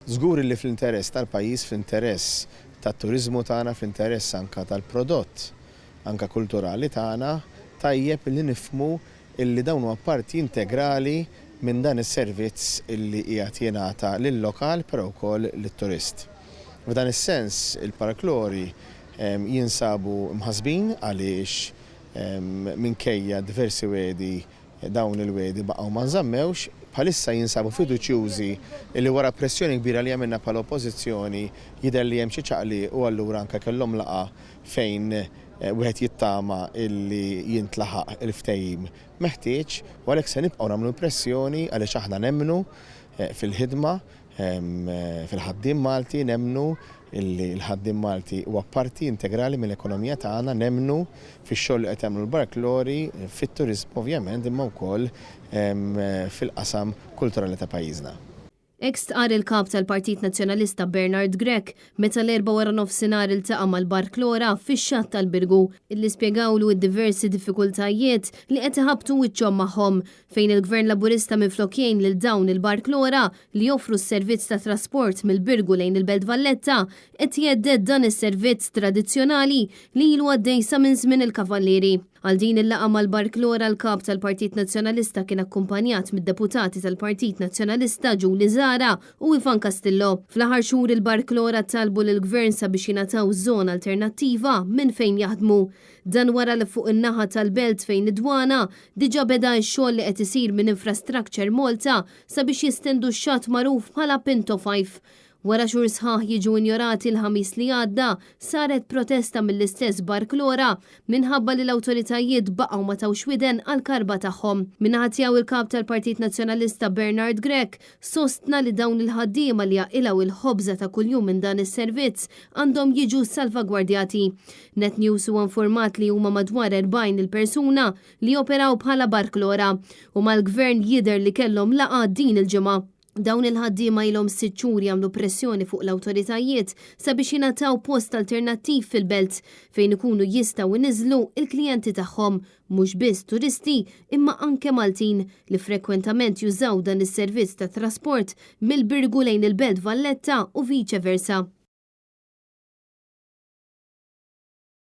Żgur li fl-interess tal-pajjiż, fl-interess tat-turiżmu tagħna, fl-interess anke tal-prodott anke kulturali tagħna tajjeb li nifhmu illi dawn huwa parti integrali minn dan is-servizz illi qiegħed jingħata lil-lokal però wkoll lit-turist. F'dan is-sens il-Paraklori jinsabu mħassbin għaliex minkejja diversi wedi dawn il-wedi baqgħu ma nżammewx, bħalissa jinsabu fiduċjużi li wara pressjoni kbira li għamilna bħala oppożizzjoni jidher li hemm xi ċaqli u allura anke kellhom laqa fejn wieħed jittama illi jintlaħaq il-ftehim meħtieġ u għalhekk se nibqgħu nagħmlu pressjoni għaliex aħna nemmnu fil-ħidma fil-ħaddiem Malti, nemmnu illi l-ħaddiem Malti huwa parti integrali mill-ekonomija tagħna, nemmnu fix-xogħol li qed jagħmlu l-Paraklori fit-turiżmu ovvjament imma wkoll fil-qasam kulturali ta' pajjiżna. Ekstqar il-kap tal-Partit Nazzjonalista Bernard Grech meta l-4 wara nofsinhar iltaqa' mal-Paraklora fix-xatt tal-Birgu illi spjegawlu d-diversi diffikultajiet li qed iħabbtu wiċċhom magħhom fejn il-Gvern Laburista minflok jgħin lil dawn il-Paraklora li joffru s-servizz ta' trasport mill-Birgu lejn il-Belt Valletta qed jedded dan is-servizz tradizzjonali li ilu għaddej sa minn żmien il-Kavallieri. Għal din il-laqa mal-Paraklora l-kap tal-Partit Nazzjonalista kien akkumpanjat mid-deputati tal-Partit Nazzjonalista Ġuli Zara u Ivan Castillo. Fl-aħħar xhur il-Paraklora talbu lill-Gvern sabiex jingħataw żona alternattiva minn fejn jaħdmu. Dan wara li fuq in-naħa tal-belt fejn id-dwana diġà beda x-xogħol li qed isir minn Infrastructure Malta sabiex jistendu x-xatt magħruf bħala Pinto 5. Wara xhur sħaħ jiġu injorati l-ħamis li għadda, saret protesta mill-istess Paraklora minħabba li l-awtoritajiet baqgħu ma tawx widen għall-karba tagħhom. Minnaħa tiegħu il-kap tal-Partit Nazzjonalista Bernard Grech sostna li dawn il-ħaddiema li jaqilgħu il-ħobża ta' kuljum minn dan is-servizz għandhom jiġu salvagwardjati. Net News huwa informat li huma madwar 40 il-persuna li operaw bħala Paraklora u mal-Gvern jidher li kellhom laqa din il-ġimgħa. Dawn il-ħaddiema ilhom 6 xhur jagħmlu pressjoni fuq l-awtoritajiet sabiex jingħataw post alternattiv fil-belt fejn ikunu jistgħu iniżlu il-klijenti tagħhom mhux biss turisti imma anke Maltin li frekwentament jużaw dan is-servizz ta' trasport mill-Birgu lejn il-Belt Valletta u viċe versa.